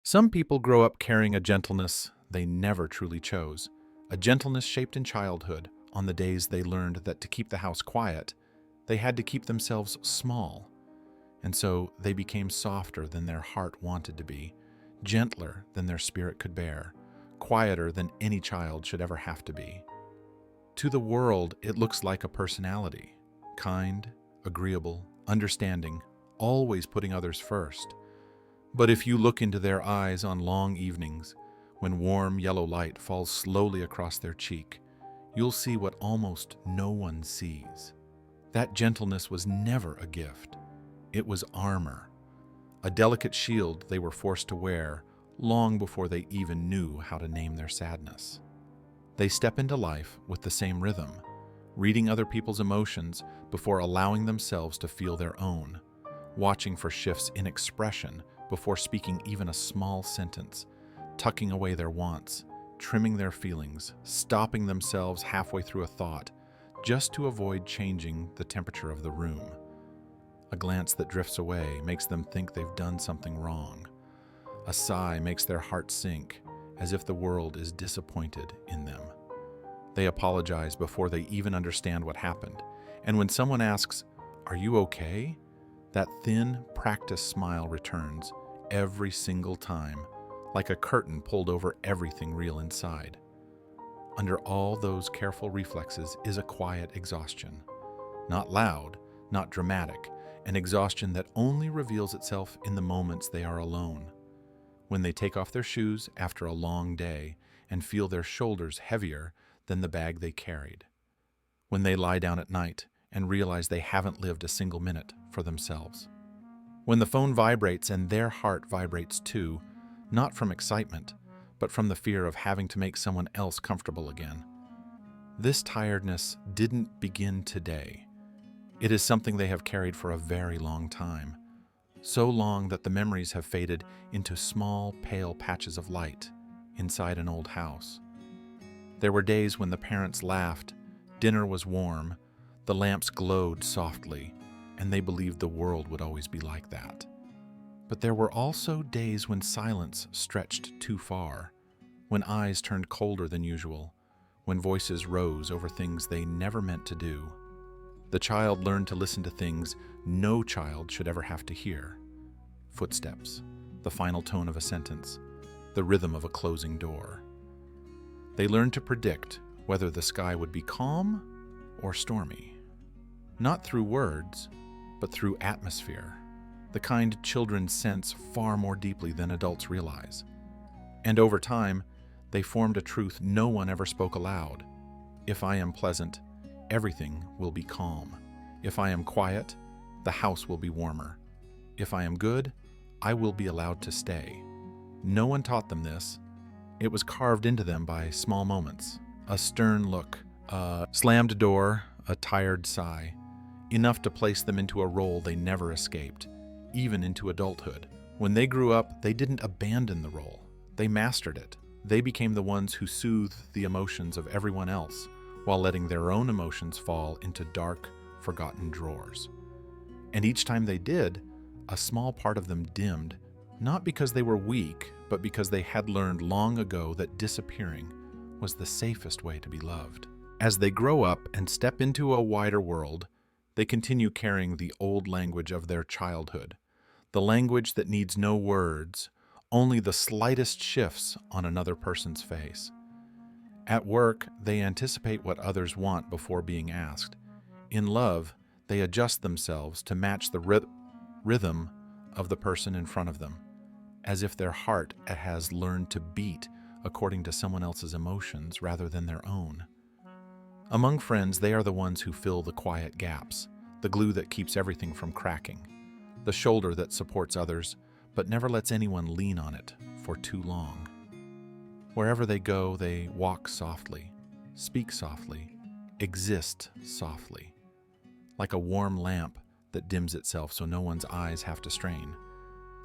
Some people grow up carrying a gentleness they never truly chose, a gentleness shaped in childhood on the days they learned that to keep the house quiet, they had to keep themselves small. And so they became softer than their heart wanted to be, gentler than their spirit could bear, quieter than any child should ever have to be. To the world, it looks like a personality, kind, agreeable, understanding, always putting others first. But if you look into their eyes on long evenings, when warm yellow light falls slowly across their cheek, you'll see what almost no one sees. That gentleness was never a gift. It was armor, a delicate shield they were forced to wear long before they even knew how to name their sadness. They step into life with the same rhythm, reading other people's emotions before allowing themselves to feel their own, watching for shifts in expression before speaking even a small sentence, tucking away their wants, trimming their feelings, stopping themselves halfway through a thought, just to avoid changing the temperature of the room. A glance that drifts away makes them think they've done something wrong. A sigh makes their heart sink, as if the world is disappointed in them. They apologize before they even understand what happened, and when someone asks, "Are you okay?" that thin, practiced smile returns every single time, like a curtain pulled over everything real inside. Under all those careful reflexes is a quiet exhaustion. Not loud, not dramatic, an exhaustion that only reveals itself in the moments they are alone. When they take off their shoes after a long day and feel their shoulders heavier than the bag they carried. When they lie down at night and realize they haven't lived a single minute for themselves. When the phone vibrates and their heart vibrates too, not from excitement, but from the fear of having to make someone else comfortable again. This tiredness didn't begin today. It is something they have carried for a very long time, so long that the memories have faded into small, pale patches of light inside an old house. There were days when the parents laughed, dinner was warm, the lamps glowed softly, and they believed the world would always be like that. But there were also days when silence stretched too far, when eyes turned colder than usual, when voices rose over things they never meant to do. The child learned to listen to things no child should ever have to hear. Footsteps, the final tone of a sentence, the rhythm of a closing door. They learned to predict whether the sky would be calm or stormy. Not through words, but through atmosphere, the kind children sense far more deeply than adults realize. And over time, they formed a truth no one ever spoke aloud. If I am pleasant, everything will be calm. If I am quiet, the house will be warmer. If I am good, I will be allowed to stay. No one taught them this. It was carved into them by small moments. A stern look, a slammed door, a tired sigh. Enough to place them into a role they never escaped, even into adulthood. When they grew up, they didn't abandon the role. They mastered it. They became the ones who soothed the emotions of everyone else, while letting their own emotions fall into dark, forgotten drawers. And each time they did, a small part of them dimmed, not because they were weak, but because they had learned long ago that disappearing was the safest way to be loved. As they grow up and step into a wider world, they continue carrying the old language of their childhood, the language that needs no words, only the slightest shifts on another person's face. At work, they anticipate what others want before being asked. In love, they adjust themselves to match the rhythm of the person in front of them, as if their heart has learned to beat according to someone else's emotions rather than their own. Among friends, they are the ones who fill the quiet gaps, the glue that keeps everything from cracking, the shoulder that supports others, but never lets anyone lean on it for too long. Wherever they go, they walk softly, speak softly, exist softly, like a warm lamp that dims itself so no one's eyes have to strain.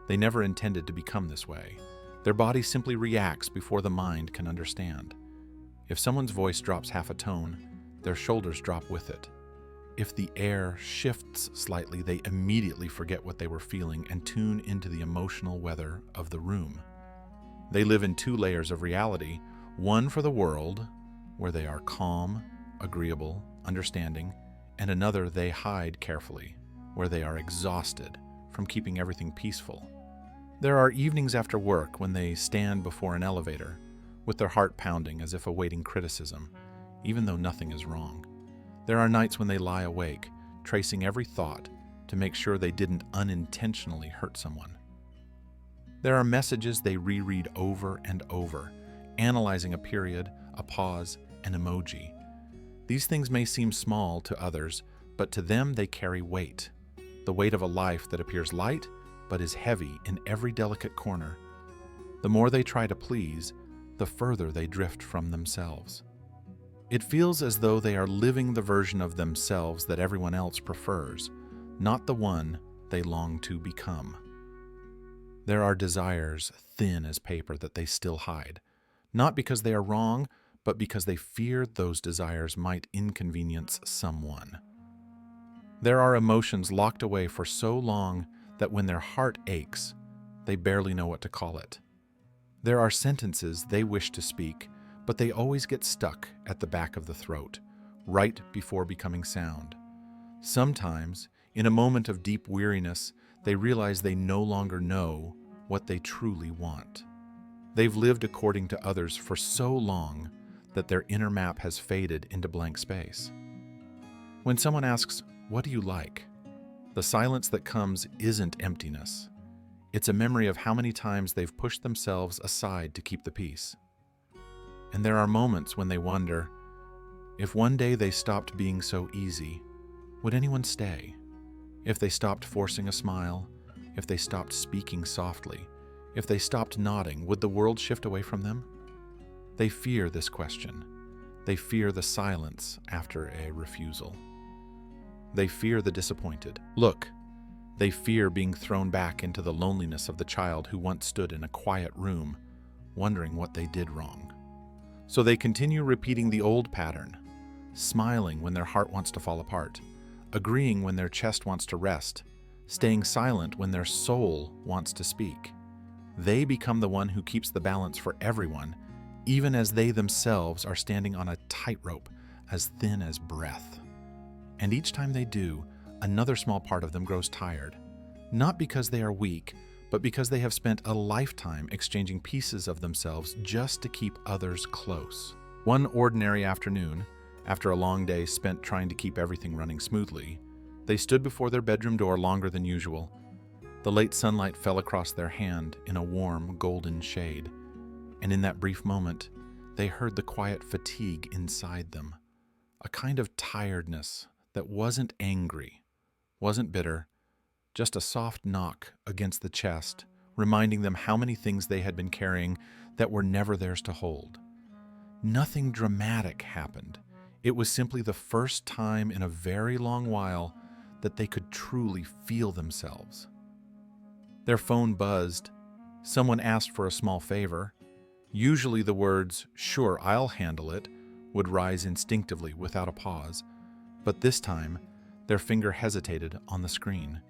They never intended to become this way. Their body simply reacts before the mind can understand. If someone's voice drops half a tone, their shoulders drop with it. If the air shifts slightly, they immediately forget what they were feeling and tune into the emotional weather of the room. They live in two layers of reality, one for the world, where they are calm, agreeable, understanding, and another they hide carefully, where they are exhausted from keeping everything peaceful. There are evenings after work when they stand before an elevator, with their heart pounding as if awaiting criticism, even though nothing is wrong. There are nights when they lie awake, tracing every thought to make sure they didn't unintentionally hurt someone. There are messages they reread over and over, analyzing a period, a pause, an emoji. These things may seem small to others, but to them they carry weight. The weight of a life that appears light, but is heavy in every delicate corner. The more they try to please, the further they drift from themselves. It feels as though they are living the version of themselves that everyone else prefers, not the one they long to become. There are desires thin as paper that they still hide, not because they are wrong, but because they fear those desires might inconvenience someone. There are emotions locked away for so long that when their heart aches, they barely know what to call it. There are sentences they wish to speak, but they always get stuck at the back of the throat, right before becoming sound. Sometimes, in a moment of deep weariness, they realize they no longer know what they truly want. They've lived according to others for so long that their inner map has faded into blank space. When someone asks, "What do you like?" the silence that comes isn't emptiness. It's a memory of how many times they've pushed themselves aside to keep the peace. And there are moments when they wonder, if one day they stopped being so easy, would anyone stay? If they stopped forcing a smile, if they stopped speaking softly, if they stopped nodding, would the world shift away from them? They fear this question. They fear the silence after a refusal. They fear the disappointed look. They fear being thrown back into the loneliness of the child who once stood in a quiet room, wondering what they did wrong. So they continue repeating the old pattern, smiling when their heart wants to fall apart, agreeing when their chest wants to rest, staying silent when their soul wants to speak. They become the one who keeps the balance for everyone, even as they themselves are standing on a tightrope as thin as breath. And each time they do, another small part of them grows tired, not because they are weak, but because they have spent a lifetime exchanging pieces of themselves just to keep others close. One ordinary afternoon, after a long day spent trying to keep everything running smoothly, they stood before their bedroom door longer than usual. The late sunlight fell across their hand in a warm, golden shade, and in that brief moment, they heard the quiet fatigue inside them, a kind of tiredness that wasn't angry, wasn't bitter, just a soft knock against the chest, reminding them how many things they had been carrying that were never theirs to hold. Nothing dramatic happened. It was simply the first time in a very long while that they could truly feel themselves. Their phone buzzed. Someone asked for a small favor. Usually the words, "Sure, I'll handle it," would rise instinctively without a pause, but this time, their finger hesitated on the screen.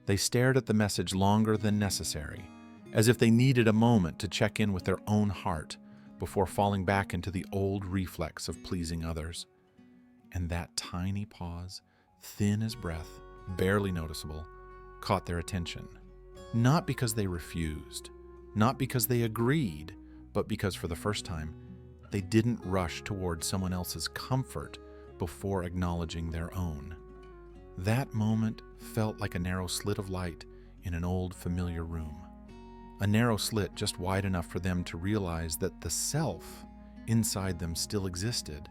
They stared at the message longer than necessary, as if they needed a moment to check in with their own heart before falling back into the old reflex of pleasing others. And that tiny pause, thin as breath, barely noticeable, caught their attention. Not because they refused, not because they agreed, but because for the first time, they didn't rush toward someone else's comfort before acknowledging their own. That moment felt like a narrow slit of light in an old familiar room. A narrow slit just wide enough for them to realize that the self inside them still existed.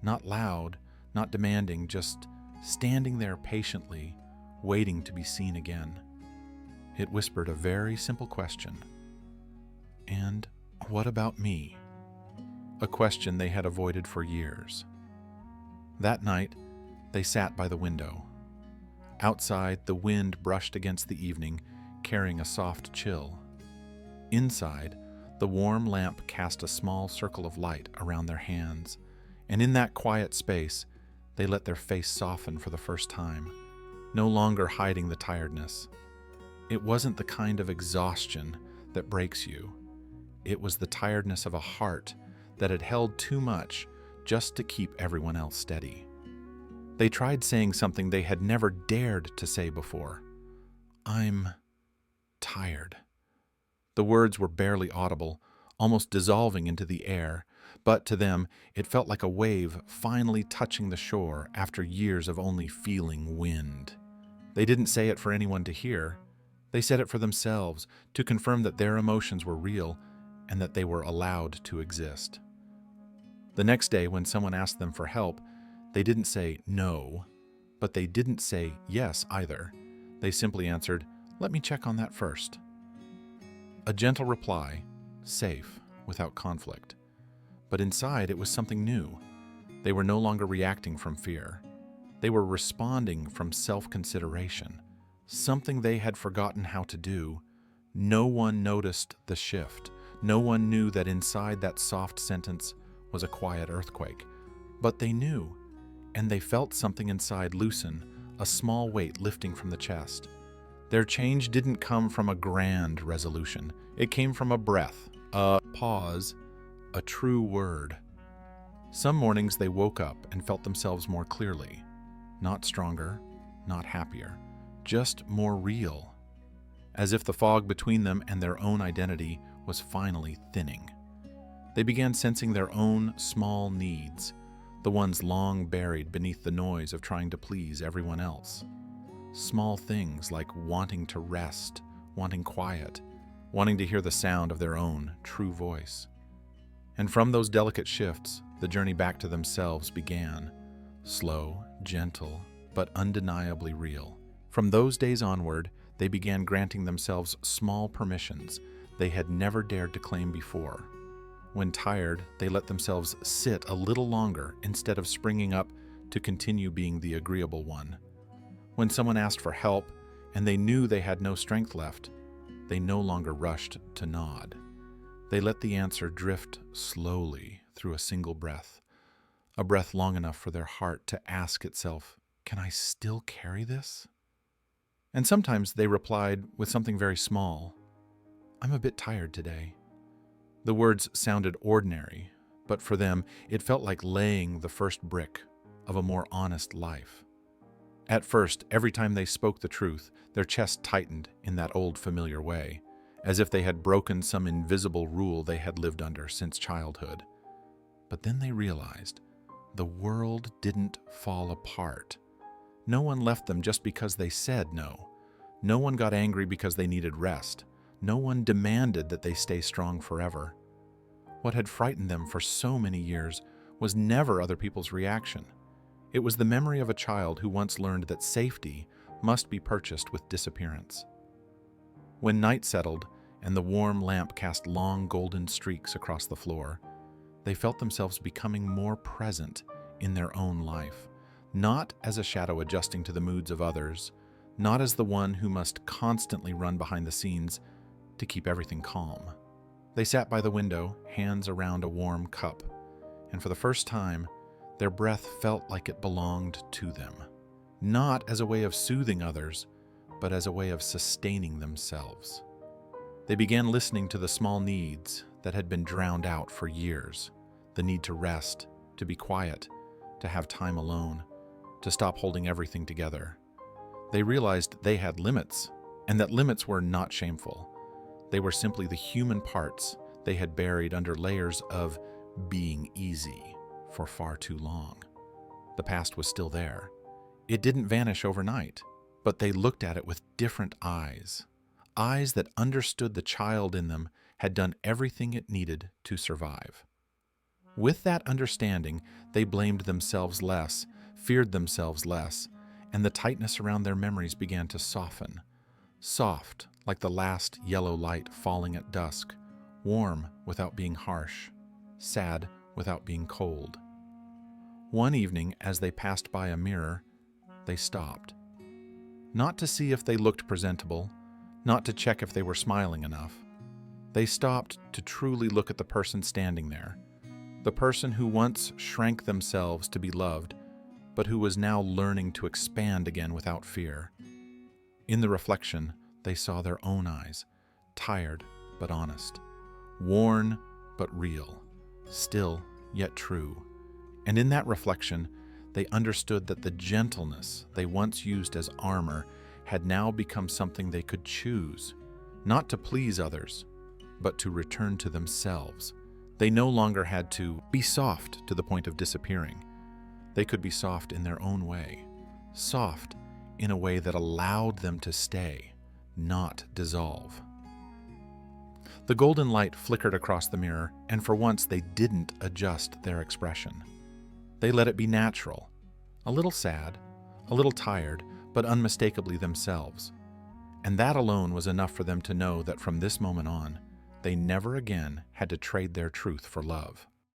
Not loud, not demanding, just standing there patiently, waiting to be seen again. It whispered a very simple question. And what about me? A question they had avoided for years. That night, they sat by the window. Outside, the wind brushed against the evening, carrying a soft chill. Inside, the warm lamp cast a small circle of light around their hands, and in that quiet space, They let their face soften for the first time, no longer hiding the tiredness. It wasn't the kind of exhaustion that breaks you. It was the tiredness of a heart that had held too much just to keep everyone else steady. They tried saying something they had never dared to say before. "I'm tired." The words were barely audible, almost dissolving into the air, but to them it felt like a wave finally touching the shore after years of only feeling wind. They didn't say it for anyone to hear. They said it for themselves, to confirm that their emotions were real and that they were allowed to exist. The next day, when someone asked them for help, they didn't say no, but they didn't say yes either. They simply answered, "Let me check on that first." A gentle reply, safe, without conflict. But inside it was something new. They were no longer reacting from fear. They were responding from self-consideration, something they had forgotten how to do. No one noticed the shift. No one knew that inside that soft sentence was a quiet earthquake. But they knew, and they felt something inside loosen, a small weight lifting from the chest. Their change didn't come from a grand resolution. It came from a breath, a pause, a true word. Some mornings they woke up and felt themselves more clearly. Not stronger, not happier, just more real. As if the fog between them and their own identity was finally thinning. They began sensing their own small needs, the ones long buried beneath the noise of trying to please everyone else. Small things like wanting to rest, wanting quiet, wanting to hear the sound of their own true voice. And from those delicate shifts, the journey back to themselves began. Slow, gentle, but undeniably real. From those days onward, they began granting themselves small permissions they had never dared to claim before. When tired, they let themselves sit a little longer instead of springing up to continue being the agreeable one. When someone asked for help and they knew they had no strength left, they no longer rushed to nod. They let the answer drift slowly through a single breath, a breath long enough for their heart to ask itself, "Can I still carry this?" And sometimes they replied with something very small, "I'm a bit tired today." The words sounded ordinary, but for them it felt like laying the first brick of a more honest life. At first, every time they spoke the truth, their chest tightened in that old familiar way, as if they had broken some invisible rule they had lived under since childhood. But then they realized the world didn't fall apart. No one left them just because they said no. No one got angry because they needed rest. No one demanded that they stay strong forever. What had frightened them for so many years was never other people's reaction. It was the memory of a child who once learned that safety must be purchased with disappearance. When night settled and the warm lamp cast long golden streaks across the floor, they felt themselves becoming more present in their own life, not as a shadow adjusting to the moods of others, not as the one who must constantly run behind the scenes to keep everything calm. They sat by the window, hands around a warm cup, and for the first time, their breath felt like it belonged to them, not as a way of soothing others, but as a way of sustaining themselves. They began listening to the small needs that had been drowned out for years, the need to rest, to be quiet, to have time alone, to stop holding everything together. They realized they had limits, and that limits were not shameful. They were simply the human parts they had buried under layers of being easy for far too long. The past was still there. It didn't vanish overnight, but they looked at it with different eyes. Eyes that understood the child in them had done everything it needed to survive. With that understanding, they blamed themselves less, feared themselves less, and the tightness around their memories began to soften. Soft, like the last yellow light falling at dusk, warm without being harsh, sad without being cold. One evening, as they passed by a mirror, they stopped. Not to see if they looked presentable, not to check if they were smiling enough. They stopped to truly look at the person standing there, the person who once shrank themselves to be loved but who was now learning to expand again without fear. In the reflection, they saw their own eyes, tired but honest, worn but real, still yet true. And in that reflection, they understood that the gentleness they once used as armor had now become something they could choose, not to please others, but to return to themselves. They no longer had to be soft to the point of disappearing. They could be soft in their own way, soft in a way that allowed them to stay, not dissolve. The golden light flickered across the mirror, and for once they didn't adjust their expression. They let it be natural, a little sad, a little tired, but unmistakably themselves. And that alone was enough for them to know that from this moment on, they never again had to trade their truth for love.